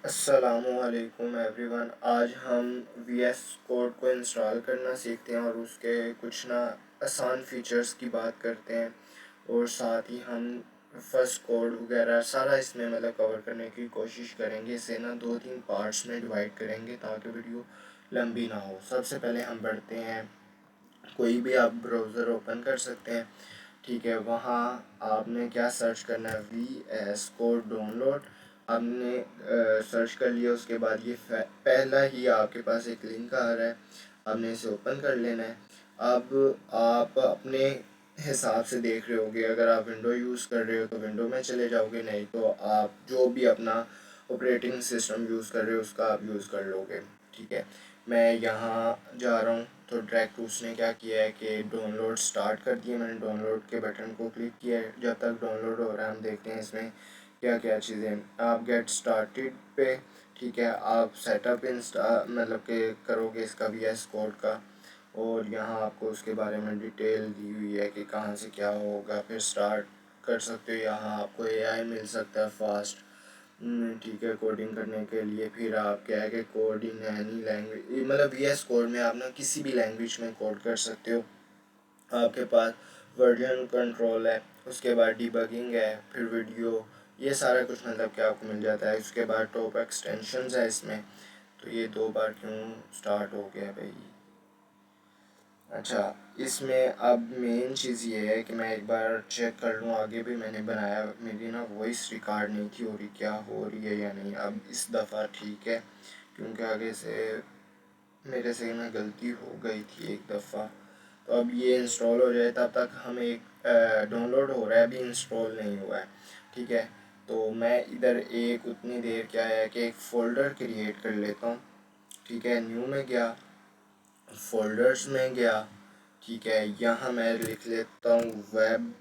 अस्सलामुअलैकुम एवरीवन। आज हम वी एस कोड को इंस्टॉल करना सीखते हैं और उसके कुछ ना आसान फीचर्स की बात करते हैं और साथ ही हम फर्स्ट कोड वगैरह सारा इसमें कवर करने की कोशिश करेंगे। इसे ना 2-3 पार्ट्स में डिवाइड करेंगे ताकि वीडियो लंबी ना हो। सबसे पहले हम बढ़ते हैं, कोई भी आप ब्राउज़र ओपन कर सकते हैं। ठीक है, वहाँ आपने क्या सर्च करना है, वी एस कोड डाउनलोड। आपने सर्च कर लिया, उसके बाद ये पहला ही आपके पास एक लिंक आ रहा है, आपने इसे ओपन कर लेना है। अब आप अपने हिसाब से देख रहे होगे, अगर आप विंडो यूज़ कर रहे हो तो विंडो में चले जाओगे, नहीं तो आप जो भी अपना ऑपरेटिंग सिस्टम यूज़ कर रहे हो उसका आप यूज़ कर लोगे। ठीक है, मैं यहाँ जा रहा हूँ तो डायरेक्ट उसने क्या किया है कि डाउनलोड स्टार्ट कर दिया। मैंने डाउनलोड के बटन को क्लिक किया है। जब तक डाउनलोड हो रहा है हम देखते हैं इसमें क्या क्या चीज़ें। आप गेट स्टार्टेड पे, ठीक है, आप सेटअप इंस्टा के करोगे इसका वी एस कोड का, और यहाँ आपको उसके बारे में डिटेल दी हुई है कि कहाँ से क्या होगा। फिर स्टार्ट कर सकते हो, यहाँ आपको एआई मिल सकता है फास्ट, ठीक है, कोडिंग करने के लिए। फिर आप क्या है कि code in any language, V S code में आप ना किसी भी लैंग्वेज में कोड कर सकते हो। आपके पास वर्जन कंट्रोल है, उसके बाद डिबगिंग है, फिर वीडियो, ये सारा कुछ क्या आपको मिल जाता है। उसके बाद टॉप एक्सटेंशंस है इसमें। तो ये 2 बार क्यों स्टार्ट हो गया भाई। अच्छा, इसमें अब मेन चीज़ ये है कि मैं एक बार चेक कर लूँ, आगे भी मैंने बनाया, मेरी ना वॉइस रिकॉर्ड नहीं थी हो रही, क्या हो रही है या नहीं। अब इस दफ़ा ठीक है, क्योंकि आगे से मेरे से ना गलती हो गई थी एक दफ़ा। तो अब ये इंस्टॉल हो जाए, तब तक हमें एक डाउनलोड हो रहा है, अभी इंस्टॉल नहीं हुआ है। ठीक है, तो मैं इधर एक उतनी देर क्या है कि एक फ़ोल्डर क्रिएट कर लेता हूँ। ठीक है, न्यू में गया, फ़ोल्डर्स में गया। ठीक है, यहाँ मैं लिख लेता हूँ वेब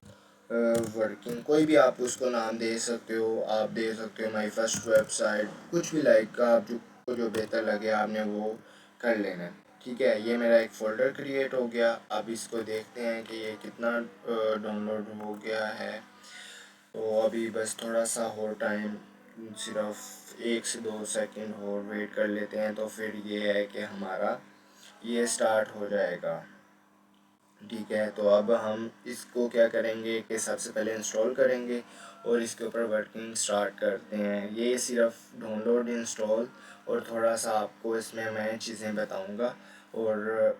वर्किंग, कोई भी आप उसको नाम दे सकते हो। आप दे सकते हो माई फर्स्ट वेबसाइट, कुछ भी लाइक आप जो बेहतर लगे आपने वो कर लेना है। ठीक है, ये मेरा एक फ़ोल्डर क्रिएट हो गया। अब इसको देखते हैं कि ये कितना डाउनलोड हो गया है। तो अभी बस थोड़ा सा और टाइम, सिर्फ 1 से 2 सेकंड और वेट कर लेते हैं, तो फिर ये है कि हमारा ये स्टार्ट हो जाएगा। ठीक है, तो अब हम इसको क्या करेंगे कि सबसे पहले इंस्टॉल करेंगे और इसके ऊपर वर्किंग स्टार्ट करते हैं। ये सिर्फ डाउनलोड, इंस्टॉल और थोड़ा सा आपको इसमें मैं चीज़ें बताऊंगा, और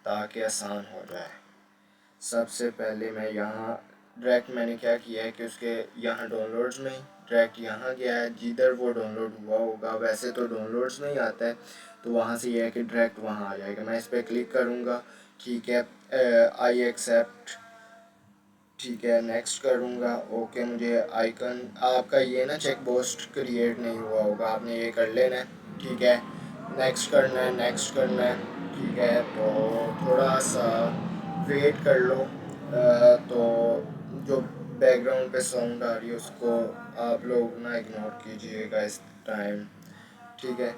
ताकि आसान हो जाए। सबसे पहले मैं यहाँ डायरेक्ट मैंने क्या किया है कि उसके यहाँ डाउनलोड्स में डायरेक्ट यहाँ गया है, जिधर वो डाउनलोड हुआ होगा वैसे तो डाउनलोड्स में ही आता है, तो वहाँ से यह है कि डायरेक्ट वहाँ आ जाएगा। मैं इस पर क्लिक करूँगा, ठीक है, आई एक्सेप्ट, ठीक है, नेक्स्ट करूँगा, ओके। मुझे आइकन आपका ये ना चेक बॉक्स क्रिएट नहीं हुआ होगा, आपने ये कर लेना है। ठीक है, नेक्स्ट करना है, नेक्स्ट करना है। ठीक है, तो थोड़ा सा वेट कर लो। तो जो बैकग्राउंड पे साउंड आ रही है उसको आप लोग ना इग्नोर कीजिएगा इस टाइम। ठीक है,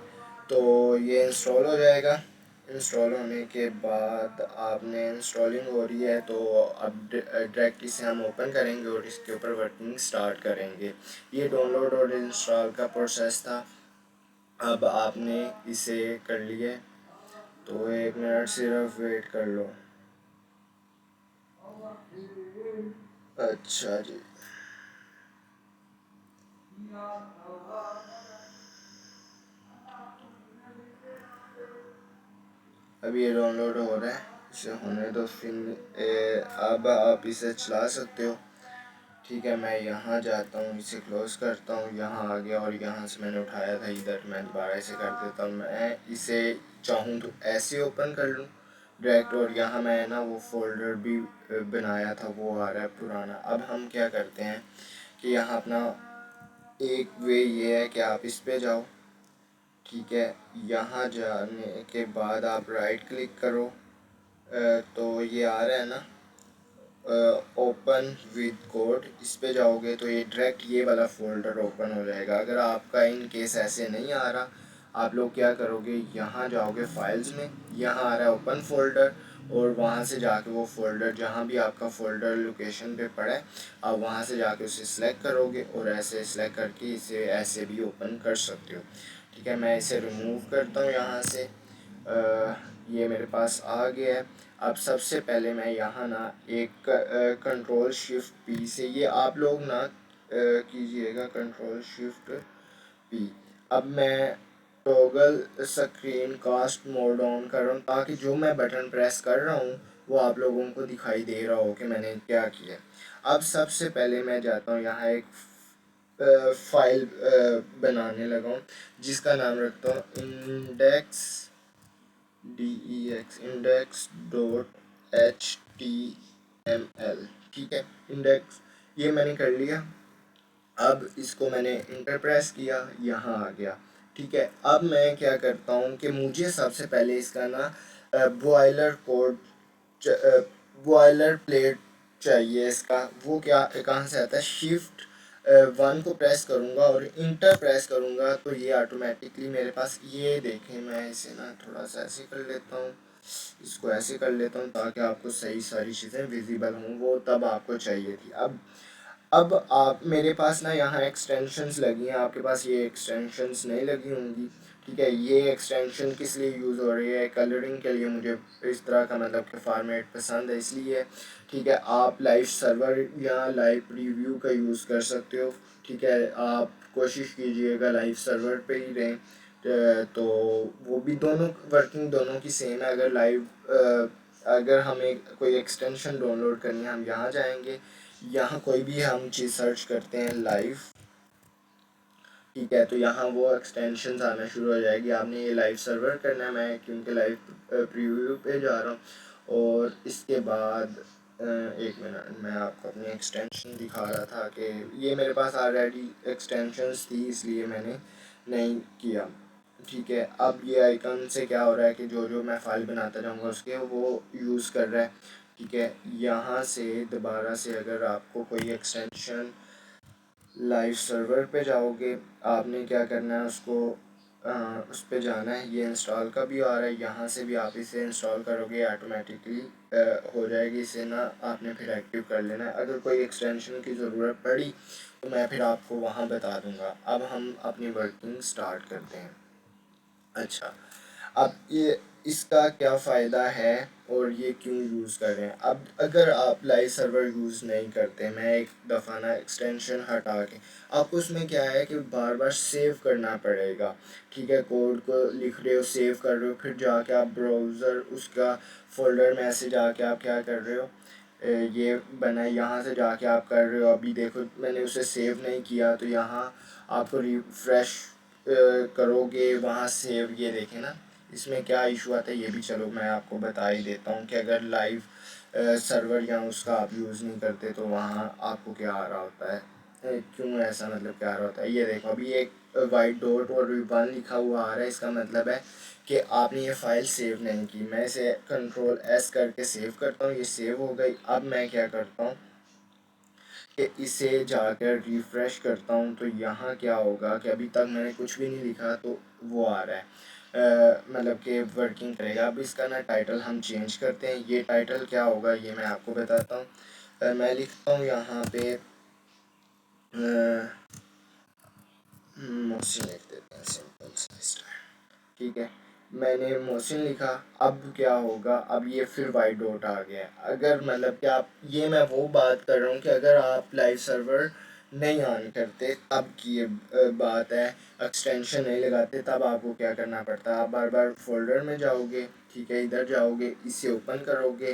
तो ये इंस्टॉल हो जाएगा। इंस्टॉल होने के बाद आपने इंस्टॉलिंग हो रही है, तो अब डायरेक्ट इसे हम ओपन करेंगे और इसके ऊपर वर्किंग स्टार्ट करेंगे। ये डाउनलोड और इंस्टॉल का प्रोसेस था। अब आपने इसे कर लिया, तो 1 मिनट सिर्फ वेट कर लो। अच्छा जी, अब ये डाउनलोड हो रहा है, इसे होने दो। फिर अब आप इसे चला सकते हो। ठीक है, मैं यहाँ जाता हूँ, इसे क्लोज़ करता हूँ, यहाँ आ गया और यहाँ से मैंने उठाया था इधर, मैं दोबारा इसे कर देता हूँ। मैं इसे चाहूँ तो ऐसे ओपन कर लूँ डायरेक्ट, और यहाँ मैं ना वो फ़ोल्डर भी बनाया था वो आ रहा है पुराना। अब हम क्या करते हैं कि यहाँ अपना एक वे ये है कि आप इस पे जाओ। ठीक है, यहाँ जाने के बाद आप राइट क्लिक करो, तो ये आ रहा है ना ओपन विद कोड, इस पे जाओगे तो ये डायरेक्ट ये वाला फ़ोल्डर ओपन हो जाएगा। अगर आपका इन केस ऐसे नहीं आ रहा, आप लोग क्या करोगे, यहाँ जाओगे फाइल्स में, यहाँ आ रहा है ओपन फोल्डर, और वहाँ से जाके वो फ़ोल्डर जहाँ भी आपका फ़ोल्डर लोकेशन पे पड़ा है आप वहाँ से जाके उसे सिलेक्ट करोगे और ऐसे सिलेक्ट करके इसे ऐसे भी ओपन कर सकते हो। ठीक है, मैं इसे रिमूव करता हूँ यहाँ से। ये मेरे पास आ गया है। अब सबसे पहले मैं यहाँ ना एक कंट्रोल शिफ्ट पी से, ये आप लोग ना कीजिएगा कंट्रोल शिफ्ट पी। अब मैं toggle screen cast mode on कर रहा हूँ ताकि जो मैं बटन प्रेस कर रहा हूँ वो आप लोगों को दिखाई दे रहा हो कि मैंने क्या किया। अब सबसे पहले मैं जाता हूँ यहाँ एक फाइल बनाने लगा हूँ जिसका नाम रखता हूँ index index dot H T M L. ठीक है, इंडेक्स ये मैंने कर लिया। अब इसको मैंने इंटर प्रेस किया, यहाँ आ गया। ठीक है, अब मैं क्या करता हूँ कि मुझे सबसे पहले इसका ना बॉयलर कोड बॉयलर प्लेट चाहिए इसका। वो क्या कहाँ से आता है, शिफ्ट 1 को प्रेस करूँगा और इंटर प्रेस करूँगा तो ये ऑटोमेटिकली मेरे पास, ये देखें मैं इसे ना थोड़ा सा ऐसे कर लेता हूँ, इसको ऐसे कर लेता हूँ ताकि आपको सही सारी चीज़ें विजिबल हों, वो तब आपको चाहिए थी। अब आप मेरे पास ना यहाँ एक्सटेंशंस लगी हैं, आपके पास ये एक्सटेंशंस नहीं लगी होंगी। ठीक है, ये एक्सटेंशन किस लिए यूज़ हो रही है, कलरिंग के लिए मुझे इस तरह का मतलब कि फॉर्मेट पसंद है इसलिए। ठीक है, आप लाइव सर्वर या लाइव प्रीव्यू का यूज़ कर सकते हो। ठीक है, आप कोशिश कीजिएगा लाइव सर्वर पे ही रहें। तो वो भी दोनों वर्किंग दोनों की सेम है। अगर अगर हमें कोई एक्सटेंशन डाउनलोड करनी है हम यहाँ जाएंगे, यहाँ कोई भी हम चीज़ सर्च करते हैं लाइव। ठीक है, तो यहाँ वो एक्सटेंशन आना शुरू हो जाएगी। आपने ये लाइव सर्वर करना है, मैं क्योंकि लाइव प्रीव्यू पे जा रहा हूँ। और इसके बाद एक मिनट, मैं आपको अपनी एक्सटेंशन दिखा रहा था कि ये मेरे पास ऑलरेडी एक्सटेंशंस थी इसलिए मैंने नहीं किया। ठीक है, अब ये आइकन से क्या हो रहा है कि जो जो मैं फाइल बनाता जाऊँगा उसके वो यूज़ कर रहा है। ठीक है, यहाँ से दोबारा से अगर आपको कोई एक्सटेंशन लाइव सर्वर पे जाओगे, आपने क्या करना है उसको उस पे जाना है। ये इंस्टॉल का भी आ रहा है, यहाँ से भी आप इसे इंस्टॉल करोगे ऑटोमेटिकली हो जाएगी। इसे ना आपने फिर एक्टिव कर लेना है। अगर कोई एक्सटेंशन की ज़रूरत पड़ी तो मैं फिर आपको वहाँ बता दूँगा। अब हम अपनी वर्किंग स्टार्ट करते हैं। अच्छा, अब ये इसका क्या फ़ायदा है और ये क्यों यूज़ कर रहे हैं। अब अगर आप लाइव सर्वर यूज़ नहीं करते, मैं एक दफ़ा ना एक्सटेंशन हटा के, आपको उसमें क्या है कि बार बार सेव करना पड़ेगा। ठीक है, कोड को लिख रहे हो, सेव कर रहे हो, फिर जाके आप ब्राउज़र उसका फ़ोल्डर में ऐसे जाके आप क्या कर रहे हो, ये बना यहाँ से जाके आप कर रहे हो। अभी देखो मैंने उसे सेव नहीं किया तो यहाँ आपको रिफ़्रेश करोगे वहाँ सेव, ये देखें ना इसमें क्या इशू आता है ये भी चलो मैं आपको बता ही देता हूँ कि अगर लाइव सर्वर या उसका आप यूज़ नहीं करते तो वहाँ आपको क्या आ रहा होता है, क्यों ऐसा मतलब क्या आ रहा होता है। ये देखो अभी एक वाइट डॉट और 1 लिखा हुआ आ रहा है, इसका मतलब है कि आपने ये फ़ाइल सेव नहीं की। मैं इसे कंट्रोल एस करके सेव करता हूँ, ये सेव हो गई। अब मैं क्या करता हूँ कि इसे जाकर रिफ़्रेश करता हूँ तो यहाँ क्या होगा कि अभी तक मैंने कुछ भी नहीं लिखा तो वो आ रहा है, मतलब कि वर्किंग करेगा। अब इसका ना टाइटल हम चेंज करते हैं। ये टाइटल क्या होगा ये मैं आपको बताता हूँ। मैं लिखता हूँ यहाँ पे मोहसिन लिख देते हैं, सिंपल सा स्टाइल। ठीक है, मैंने मोहसिन लिखा। अब क्या होगा, अब ये फिर वाइट डॉट आ गया। अगर मतलब कि आप, ये मैं वो बात कर रहा हूँ कि अगर आप लाइव सर्वर नहीं ऑन करते तब की ये बात है, एक्सटेंशन नहीं लगाते तब आपको क्या करना पड़ता है। आप बार बार फोल्डर में जाओगे, ठीक है, इधर जाओगे, इसे ओपन करोगे।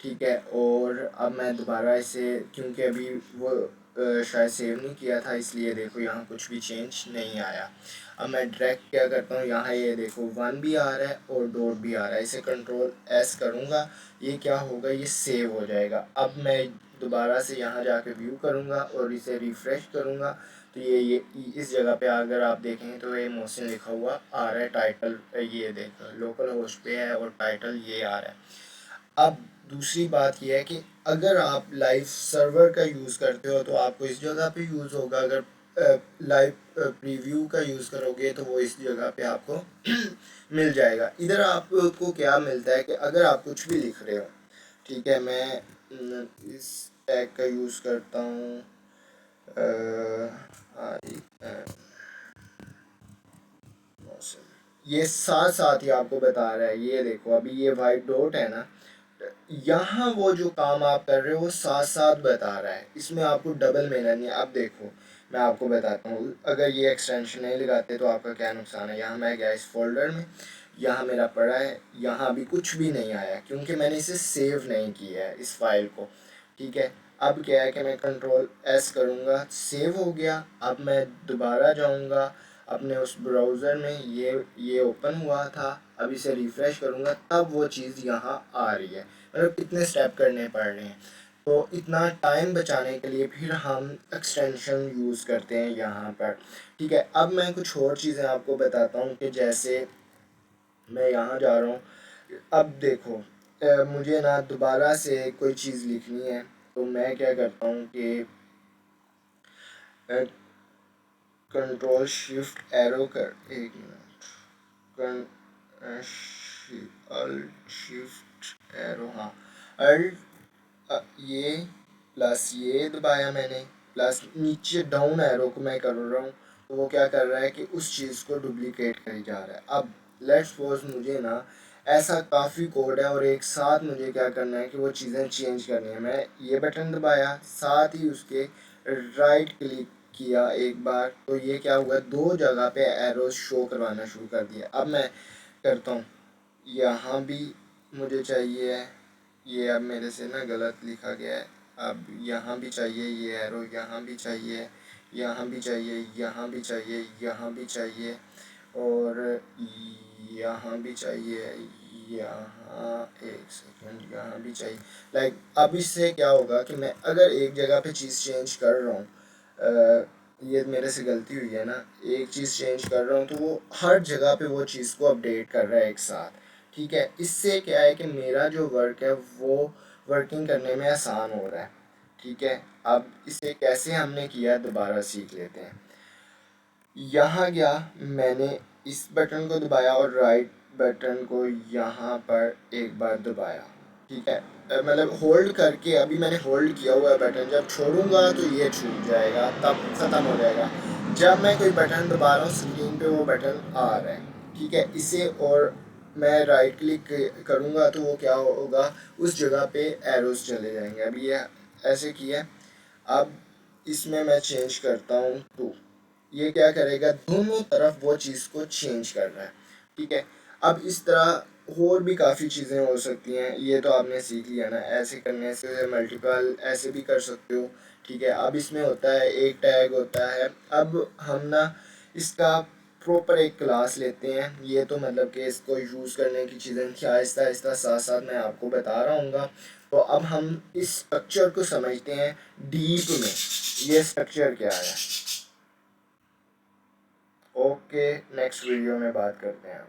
ठीक है, और अब मैं दोबारा इसे, क्योंकि अभी वो शायद सेव नहीं किया था इसलिए देखो यहाँ कुछ भी चेंज नहीं आया। अब मैं डायरेक्ट क्या करता हूँ, यहाँ ये देखो 1 भी आ रहा है और डॉट भी आ रहा है। इसे कंट्रोल एस करूँगा, ये क्या होगा, ये सेव हो जाएगा। अब मैं दोबारा से यहाँ जाके व्यू करूँगा और इसे रिफ़्रेश करूँगा तो ये इस जगह पे अगर आप देखेंगे तो ये मोहसिन लिखा हुआ आ रहा है। टाइटल ये देखो लोकल होस्ट पे है और टाइटल ये आ रहा है। अब दूसरी बात यह है कि अगर आप लाइव सर्वर का यूज़ करते हो तो आपको इस जगह पे यूज़ होगा। अगर लाइव प्रीव्यू का यूज़ करोगे तो वो इस जगह पे आपको मिल जाएगा। इधर आपको क्या मिलता है कि अगर आप कुछ भी लिख रहे हो, ठीक है, मैं इस टैग का यूज़ करता हूँ, ये साथ साथ ही आपको बता रहा है। ये देखो अभी ये वाइट डॉट है ना, यहाँ वो जो काम आप कर रहे हो वो साथ साथ बता रहा है, इसमें आपको डबल मेहनत नहीं है। अब देखो मैं आपको बताता हूँ, अगर ये एक्सटेंशन नहीं लगाते तो आपका क्या नुकसान है। यहाँ मैं गया इस फोल्डर में, यहाँ मेरा पड़ा है, यहाँ भी कुछ भी नहीं आया क्योंकि मैंने इसे सेव नहीं किया है इस फाइल को, ठीक है। अब क्या है कि मैं कंट्रोल एस करूँगा, सेव हो गया। अब मैं दोबारा जाऊँगा अपने उस ब्राउज़र में, ये ओपन हुआ था, अब इसे रिफ़्रेश करूँगा तब वो चीज़ यहाँ आ रही है। मतलब कितने स्टेप करने पड़ रहे हैं। तो इतना टाइम बचाने के लिए फिर हम एक्सटेंशन यूज़ करते हैं यहाँ पर, ठीक है। अब मैं कुछ और चीज़ें आपको बताता हूँ कि जैसे मैं यहाँ जा रहा हूँ, अब देखो मुझे ना दोबारा से कोई चीज़ लिखनी है, तो मैं क्या करता हूँ कि कंट्रोल शिफ्ट एरो कर, एक मिनट, अल्ट शिफ्ट एरो, हाँ अल्ट, ये प्लस ये दबाया मैंने, प्लस नीचे डाउन एरो को मैं कर रहा हूँ, तो वो क्या कर रहा है कि उस चीज़ को डुप्लीकेट करी जा रहा है। अब लेट्स सपोज मुझे ना ऐसा काफ़ी कोड है और एक साथ मुझे क्या करना है कि वो चीज़ें चेंज करनी है। मैं ये बटन दबाया, साथ ही उसके राइट क्लिक किया एक बार, तो ये क्या हुआ, दो जगह पे एरोज शो करवाना शुरू कर दिया। अब मैं करता हूँ, यहाँ भी मुझे चाहिए है, ये अब मेरे से ना गलत लिखा गया है। अब यहाँ भी चाहिए ये एरो, यहाँ भी चाहिए, यहाँ भी चाहिए, यहाँ भी चाहिए, यहाँ भी चाहिए, और यहाँ भी चाहिए, यहाँ एक सेकंड, यहाँ भी चाहिए। लाइक अब इससे क्या होगा कि मैं अगर एक जगह पे चीज़ चेंज कर रहा हूँ, ये मेरे से गलती हुई है ना, एक चीज़ चेंज कर रहा हूँ तो वो हर जगह पे वो चीज़ को अपडेट कर रहा है एक साथ, ठीक है। इससे क्या है कि मेरा जो वर्क है वो वर्किंग करने में आसान हो रहा है, ठीक है। अब इसे कैसे हमने किया दोबारा सीख लेते हैं। यहाँ गया, मैंने इस बटन को दबाया और राइट बटन को यहाँ पर एक बार दबाया, ठीक है। मतलब होल्ड करके, अभी मैंने होल्ड किया हुआ है बटन, जब छोड़ूंगा तो ये छूट जाएगा, तब ख़त्म हो जाएगा। जब मैं कोई बटन दबा रहा हूँ स्क्रीन पे वो बटन आ रहा है, ठीक है। इसे और मैं राइट क्लिक करूँगा तो वो क्या होगा, उस जगह पे एरोस चले जाएंगे। अभी ये ऐसे किया, अब इसमें मैं चेंज करता हूँ टू, ये क्या करेगा, दोनों तरफ वो चीज़ को चेंज कर रहा है, ठीक है। अब इस तरह और भी काफ़ी चीज़ें हो सकती हैं, ये तो आपने सीख लिया ना, ऐसे करने से मल्टीपल ऐसे भी कर सकते हो, ठीक है। अब इसमें होता है एक टैग होता है। अब हम ना इसका प्रॉपर एक क्लास लेते हैं, ये तो मतलब कि इसको यूज़ करने की चीज़ें थी, आहिस्ता आहिस्ता साथ साथ मैं आपको बता रहा हूँ। तो अब हम इस स्ट्रक्चर को समझते हैं डीप में, ये स्ट्रक्चर क्या है। ओके, नेक्स्ट वीडियो में बात करते हैं।